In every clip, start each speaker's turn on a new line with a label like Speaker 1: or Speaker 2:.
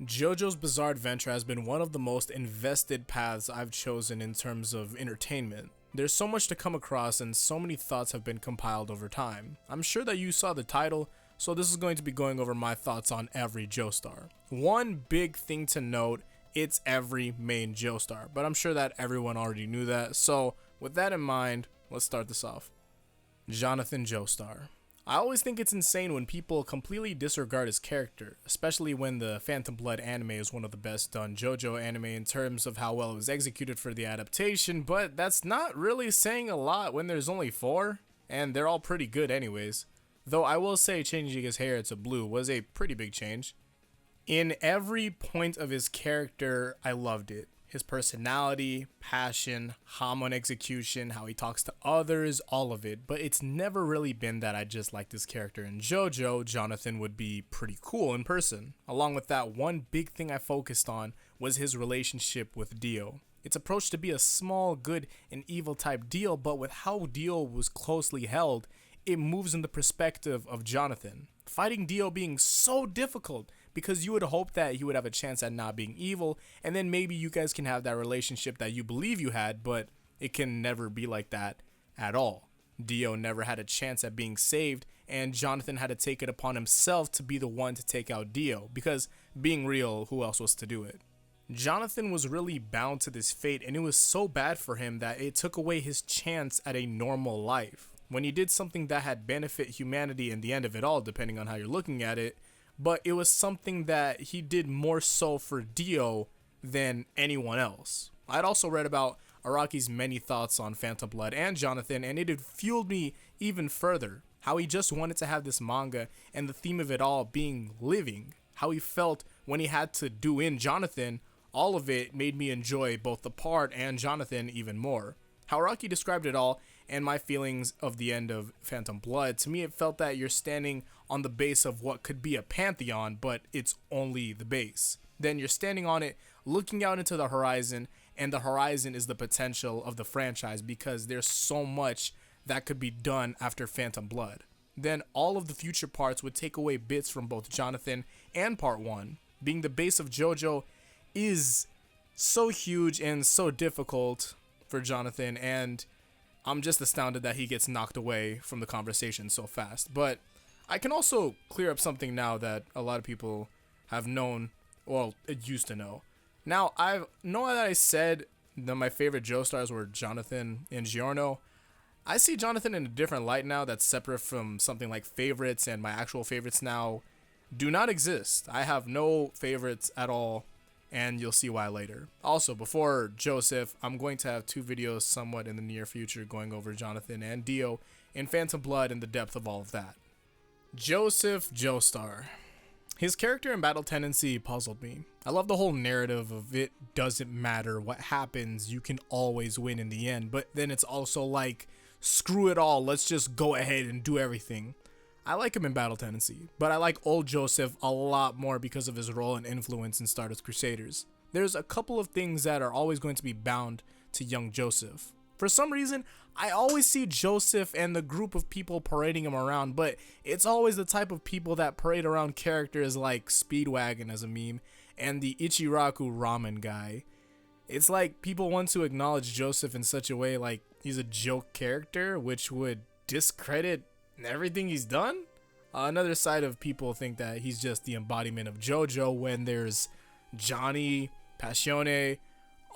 Speaker 1: JoJo's Bizarre Adventure has been one of the most invested paths I've chosen in terms of entertainment. There's so much to come across and so many thoughts have been compiled over time. I'm sure that you saw the title, so this is going to be going over my thoughts on every Joestar. One big thing to note, it's every main Joestar, but I'm sure that everyone already knew that, so with that in mind, let's start this off. Jonathan Joestar. I always think it's insane when people completely disregard his character, especially when the Phantom Blood anime is one of the best done JoJo anime in terms of how well it was executed for the adaptation, but that's not really saying a lot when there's only 4, and they're all pretty good anyways. Though I will say changing his hair to blue was a pretty big change. In every point of his character, I loved it. His personality, passion, Hamon execution, how he talks to others, all of it. But it's never really been that I just liked this character in JoJo. Jonathan would be pretty cool in person. Along with that, one big thing I focused on was his relationship with Dio. It's approached to be a small, good, and evil type deal, but with how Dio was closely held, it moves in the perspective of Jonathan. Fighting Dio being so difficult because you would hope that he would have a chance at not being evil, and then maybe you guys can have that relationship that you believe you had, but it can never be like that at all. Dio never had a chance at being saved, and Jonathan had to take it upon himself to be the one to take out Dio, because being real, who else was to do it? Jonathan was really bound to this fate, and it was so bad for him that it took away his chance at a normal life. When he did something that had benefit humanity in the end of it all, depending on how you're looking at it, but it was something that he did more so for Dio than anyone else. I'd also read about Araki's many thoughts on Phantom Blood and Jonathan, and it had fueled me even further. How he just wanted to have this manga and the theme of it all being living. How he felt when he had to do in Jonathan, all of it made me enjoy both the part and Jonathan even more. How Araki described it all and my feelings of the end of Phantom Blood, to me it felt that you're standing on the base of what could be a pantheon, but it's only the base. Then you're standing on it, looking out into the horizon, and the horizon is the potential of the franchise because there's so much that could be done after Phantom Blood. Then all of the future parts would take away bits from both Jonathan and Part 1. Being the base of JoJo is so huge and so difficult for Jonathan, and I'm just astounded that he gets knocked away from the conversation so fast. But I can also clear up something now that a lot of people have known, well, it used to know. Now, I know that I said that my favorite Joestars were Jonathan and Giorno. I see Jonathan in a different light now that's separate from something like favorites, and my actual favorites now do not exist. I have no favorites at all, and you'll see why later. Also, before Joseph, I'm going to have 2 videos somewhat in the near future going over Jonathan and Dio in Phantom Blood and the depth of all of that. Joseph Joestar. His character and battle tendency puzzled me. I love the whole narrative of it doesn't matter what happens, you can always win in the end, but then it's also like, screw it all, let's just go ahead and do everything. I like him in battle tendency, but I like old Joseph a lot more because of his role and influence in Stardust Crusaders. There's a couple of things that are always going to be bound to young Joseph. For some reason, I always see Joseph and the group of people parading him around, but it's always the type of people that parade around characters like Speedwagon as a meme and the Ichiraku ramen guy. It's like people want to acknowledge Joseph in such a way like he's a joke character, which would discredit everything he's done. Another side of people think that he's just the embodiment of JoJo when there's Johnny, Passione,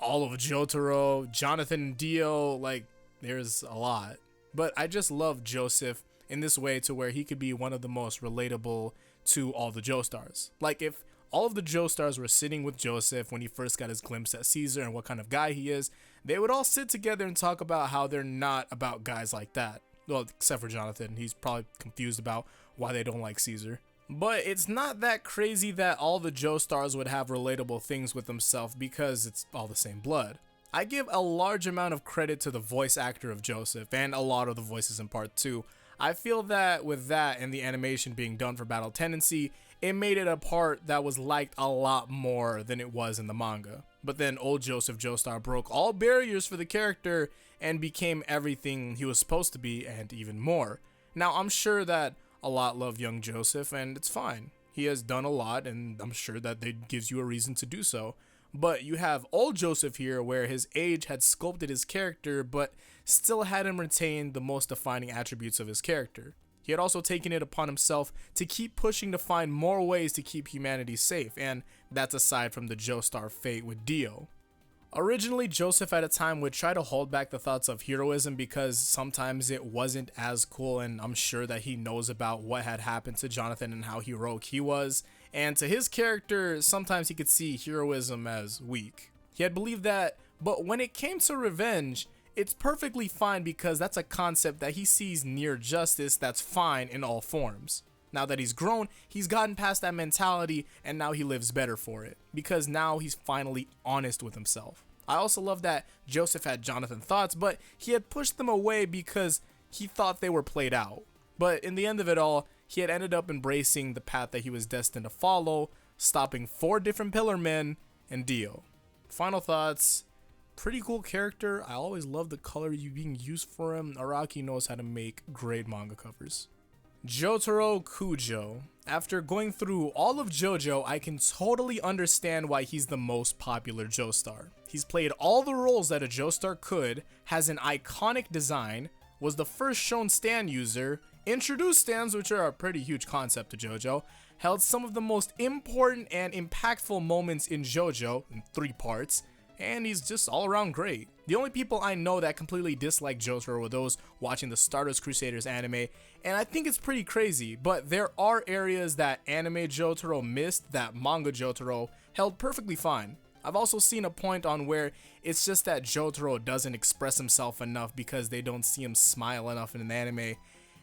Speaker 1: all of Jotaro, Jonathan and Dio, like there's a lot. But I just love Joseph in this way to where he could be one of the most relatable to all the Joestars. Like if all of the Joestars were sitting with Joseph when he first got his glimpse at Caesar and what kind of guy he is, they would all sit together and talk about how they're not about guys like that. Well, except for Jonathan, he's probably confused about why they don't like Caesar. But it's not that crazy that all the Joestars would have relatable things with themselves because it's all the same blood. I give a large amount of credit to the voice actor of Joseph and a lot of the voices in part 2. I feel that with that and the animation being done for battle tendency, it made it a part that was liked a lot more than it was in the manga. But then old Joseph Joestar broke all barriers for the character and became everything he was supposed to be and even more. Now I'm sure that a lot love young Joseph and it's fine. He has done a lot, and I'm sure that it gives you a reason to do so. But you have old Joseph here, where his age had sculpted his character, but still had him retain the most defining attributes of his character. He had also taken it upon himself to keep pushing to find more ways to keep humanity safe, and that's aside from the Joestar fate with Dio. Originally, Joseph at a time would try to hold back the thoughts of heroism because sometimes it wasn't as cool, and I'm sure that he knows about what had happened to Jonathan and how heroic he was, and to his character, sometimes he could see heroism as weak. He had believed that, but when it came to revenge, it's perfectly fine because that's a concept that he sees near justice that's fine in all forms. Now that he's grown, he's gotten past that mentality and now he lives better for it because now he's finally honest with himself. I also love that Joseph had Jonathan thoughts, but he had pushed them away because he thought they were played out. But in the end of it all, he had ended up embracing the path that he was destined to follow, stopping 4 different Pillar Men and Dio. Final thoughts. Pretty cool character. I always love the color being used for him. Araki knows how to make great manga covers. Jotaro Kujo. After going through all of Jojo, I can totally understand why he's the most popular Joestar. He's played all the roles that a Joestar could, has an iconic design, was the first shown stand user, introduced stands, which are a pretty huge concept to Jojo, held some of the most important and impactful moments in Jojo, in 3 parts, and he's just all around great. The only people I know that completely dislike Jotaro were those watching the Stardust Crusaders anime, and I think it's pretty crazy, but there are areas that anime Jotaro missed that manga Jotaro held perfectly fine. I've also seen a point on where it's just that Jotaro doesn't express himself enough because they don't see him smile enough in an anime.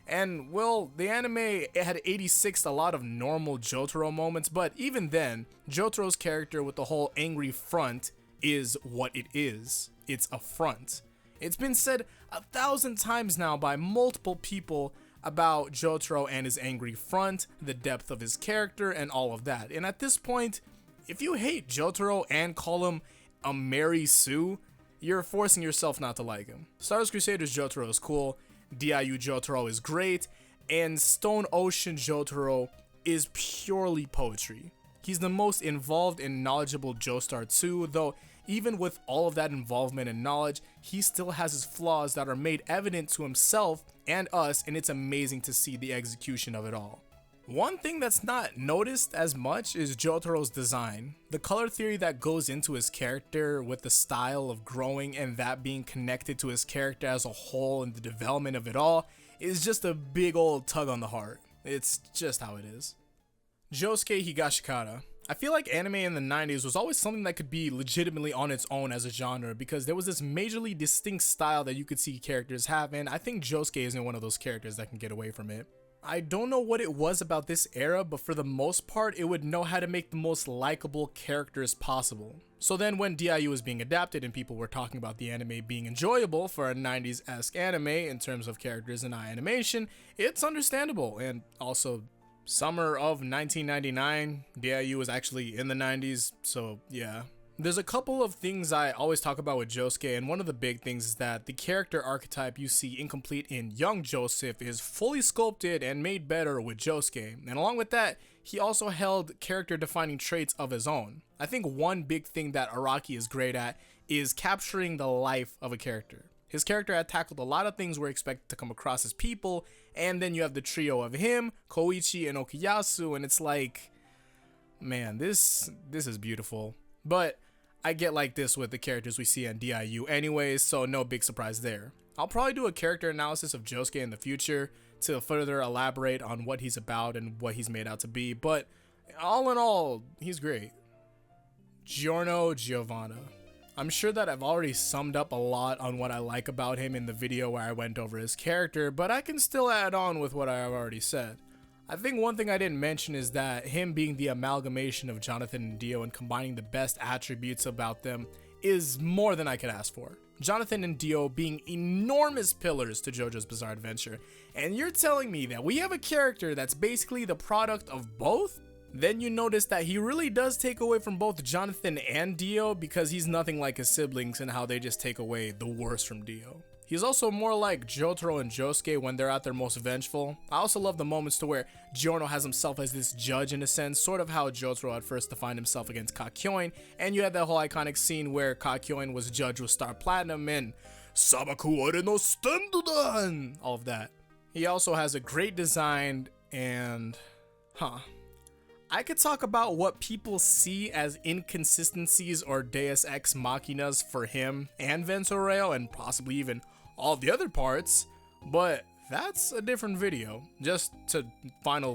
Speaker 1: And well, the anime it had 86'd a lot of normal Jotaro moments, but even then, Jotaro's character with the whole angry front is what it is. It's a front. It's been said 1,000 times now by multiple people about Jotaro and his angry front, the depth of his character, and all of that. And at this point, if you hate Jotaro and call him a Mary Sue, you're forcing yourself not to like him. Stardust Crusaders Jotaro is cool, DIU Jotaro is great, and Stone Ocean Jotaro is purely poetry. He's the most involved and knowledgeable Joestar too, though even with all of that involvement and knowledge, he still has his flaws that are made evident to himself and us, and it's amazing to see the execution of it all. One thing that's not noticed as much is Jotaro's design. The color theory that goes into his character with the style of growing and that being connected to his character as a whole and the development of it all is just a big old tug on the heart. It's just how it is. Josuke Higashikata. I feel like anime in the 90s was always something that could be legitimately on its own as a genre because there was this majorly distinct style that you could see characters have, and I think Josuke isn't one of those characters that can get away from it. I don't know what it was about this era, but for the most part, it would know how to make the most likable characters possible. So then when DIU was being adapted and people were talking about the anime being enjoyable for a 90s-esque anime in terms of characters and animation, it's understandable, and also summer of 1999, DIU was actually in the 90s, so yeah. There's a couple of things I always talk about with Josuke, and one of the big things is that the character archetype you see incomplete in young Joseph is fully sculpted and made better with Josuke, and along with that, he also held character defining traits of his own. I think one big thing that Araki is great at is capturing the life of a character. His character had tackled a lot of things we're expected to come across as people, and then you have the trio of him, Koichi, and Okuyasu, and it's like, man, this is beautiful. But I get like this with the characters we see on DIU anyways, so no big surprise there. I'll probably do a character analysis of Josuke in the future to further elaborate on what he's about and what he's made out to be, but all in all, he's great. Giorno Giovanna. I'm sure that I've already summed up a lot on what I like about him in the video where I went over his character, but I can still add on with what I have already said. I think one thing I didn't mention is that him being the amalgamation of Jonathan and Dio and combining the best attributes about them is more than I could ask for. Jonathan and Dio being enormous pillars to JoJo's Bizarre Adventure, and you're telling me that we have a character that's basically the product of both? Then you notice that he really does take away from both Jonathan and Dio because he's nothing like his siblings and how they just take away the worst from Dio. He's also more like Jotaro and Josuke when they're at their most vengeful. I also love the moments to where Giorno has himself as this judge in a sense, sort of how Jotaro at first defined himself against Kakyoin, and you had that whole iconic scene where Kakyoin was judged with Star Platinum and Sabaku ore no Stendodan, all of that. He also has a great design and, I could talk about what people see as inconsistencies or Deus Ex Machinas for him and Ventoreo and possibly even all the other parts, but that's a different video. Just to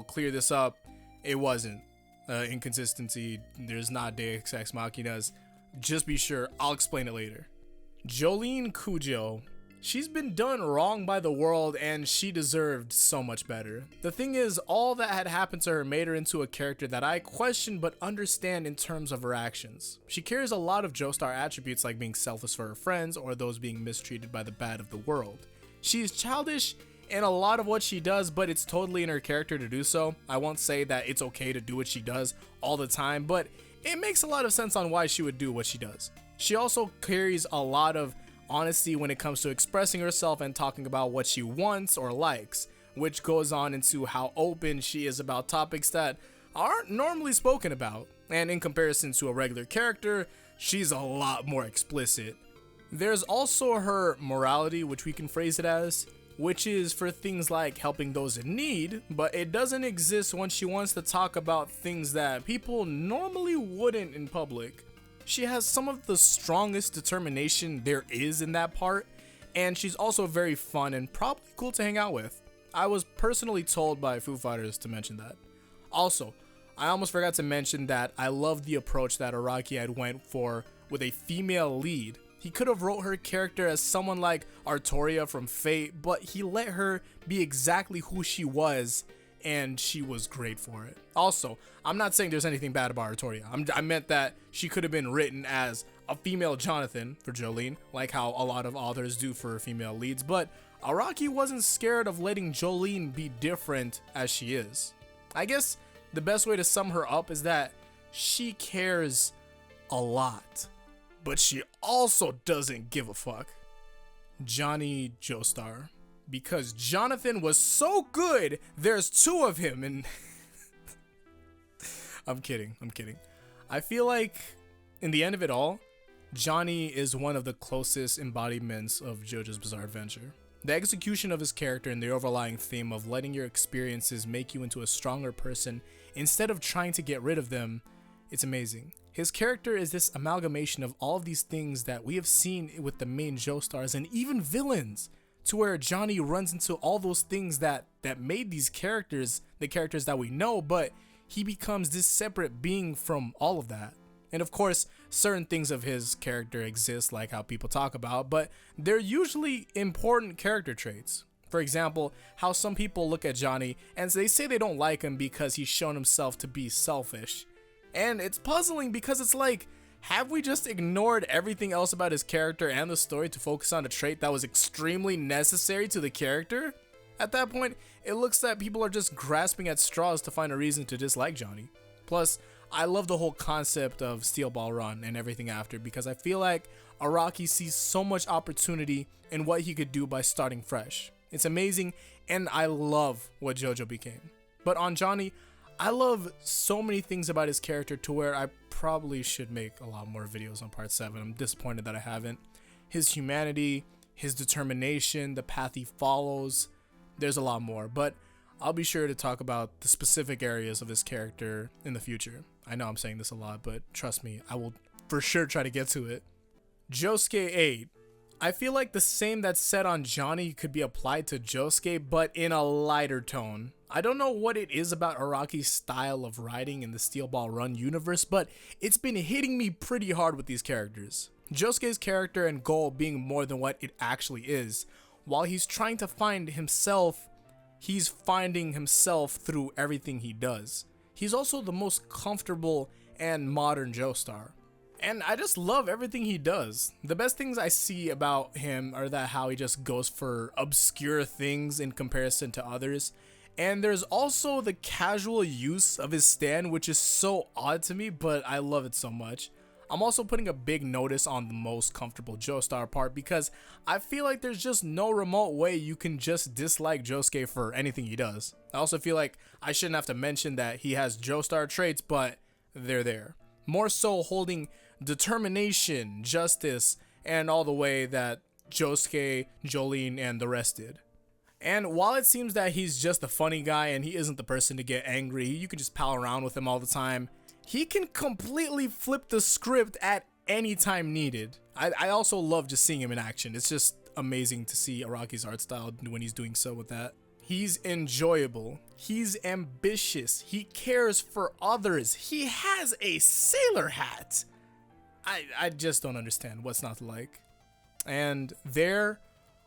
Speaker 1: clear this up, it wasn't inconsistency. There's not Deus Ex Machinas. Just be sure, I'll explain it later. Jolin Cujo. She's been done wrong by the world and she deserved so much better. The thing is, all that had happened to her made her into a character that I question but understand in terms of her actions. She carries a lot of Joestar attributes like being selfless for her friends or those being mistreated by the bad of the world. She is childish in a lot of what she does, but it's totally in her character to do so. I won't say that it's okay to do what she does all the time, but it makes a lot of sense on why she would do what she does. She also carries a lot of honesty when it comes to expressing herself and talking about what she wants or likes, which goes on into how open she is about topics that aren't normally spoken about, and in comparison to a regular character, she's a lot more explicit. There's also her morality, which we can phrase it as, which is for things like helping those in need, but it doesn't exist when she wants to talk about things that people normally wouldn't in public. She has some of the strongest determination there is in that part, and she's also very fun and probably cool to hang out with. I was personally told by Foo Fighters to mention that. Also, I almost forgot to mention that I love the approach that Araki had went for with a female lead. He could have wrote her character as someone like Artoria from Fate, but he let her be exactly who she was, and she was great for it. Also, I'm not saying there's anything bad about Artoria. I meant that she could have been written as a female Jonathan for Jolene, like how a lot of authors do for female leads, but Araki wasn't scared of letting Jolene be different as she is. I guess the best way to sum her up is that she cares a lot, but she also doesn't give a fuck. Johnny Joestar. Because Jonathan was so good, there's two of him, and I'm kidding. I feel like, in the end of it all, Johnny is one of the closest embodiments of JoJo's Bizarre Adventure. The execution of his character and the overlying theme of letting your experiences make you into a stronger person instead of trying to get rid of them, it's amazing. His character is this amalgamation of all of these things that we have seen with the main Joestars and even villains, to where Johnny runs into all those things that made these characters the characters that we know, but he becomes this separate being from all of that. And of course, certain things of his character exist, like how people talk about, but they're usually important character traits. For example, how some people look at Johnny and they say they don't like him because he's shown himself to be selfish. And it's puzzling because it's like, have we just ignored everything else about his character and the story to focus on a trait that was extremely necessary to the character? At that point, it looks that people are just grasping at straws to find a reason to dislike Johnny. Plus, I love the whole concept of Steel Ball Run and everything after, because I feel like Araki sees so much opportunity in what he could do by starting fresh. It's amazing, and I love what Jojo became. But on Johnny, I love so many things about his character to where I probably should make a lot more videos on part 7. I'm disappointed that I haven't. His humanity, his determination, the path he follows, there's a lot more, but I'll be sure to talk about the specific areas of his character in the future. I know I'm saying this a lot, but trust me, I will for sure try to get to it. Josuke 8. I feel like the same that's said on Johnny could be applied to Josuke, but in a lighter tone. I don't know what it is about Araki's style of writing in the Steel Ball Run universe, but it's been hitting me pretty hard with these characters. Josuke's character and goal being more than what it actually is. While he's trying to find himself, he's finding himself through everything he does. He's also the most comfortable and modern Joestar. And I just love everything he does. The best things I see about him are that how he just goes for obscure things in comparison to others. And there's also the casual use of his stand, which is so odd to me, but I love it so much. I'm also putting a big notice on the most comfortable Joestar part because I feel like there's just no remote way you can just dislike Josuke for anything he does. I also feel like I shouldn't have to mention that he has Joestar traits, but they're there. More so holding determination, justice, and all the way that Josuke, Jolin, and the rest did. And while it seems that he's just a funny guy and he isn't the person to get angry, you can just pal around with him all the time, he can completely flip the script at any time needed. I also love just seeing him in action. It's just amazing to see Araki's art style when he's doing so with that. He's enjoyable. He's ambitious. He cares for others. He has a sailor hat. I just don't understand what's not to like. And there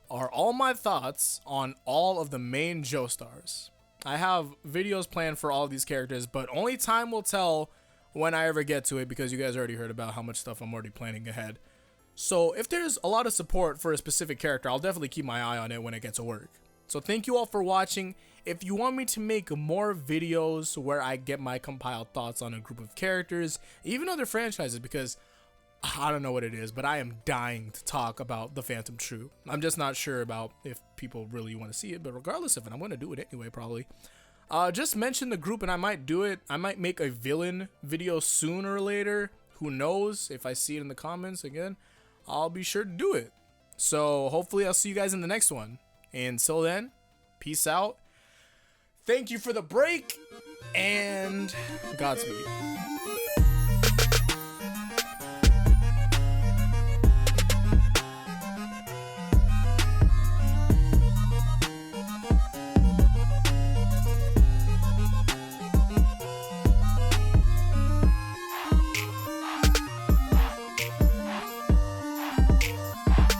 Speaker 1: are all my thoughts on all of the main Joestars. I have videos planned for all these characters, but only time will tell when I ever get to it because you guys already heard about how much stuff I'm already planning ahead. So if there's a lot of support for a specific character, I'll definitely keep my eye on it when it gets to work. So thank you all for watching. If you want me to make more videos where I get my compiled thoughts on a group of characters, even other franchises, because I don't know what it is, but I am dying to talk about the Phantom Troop. I'm just not sure about if people really want to see it, but regardless of it, I'm going to do it anyway, probably. Just mention the group and I might do it. I might make a villain video sooner or later. Who knows? If I see it in the comments again, I'll be sure to do it. So hopefully I'll see you guys in the next one. Until then, peace out. Thank you for the break and Godspeed.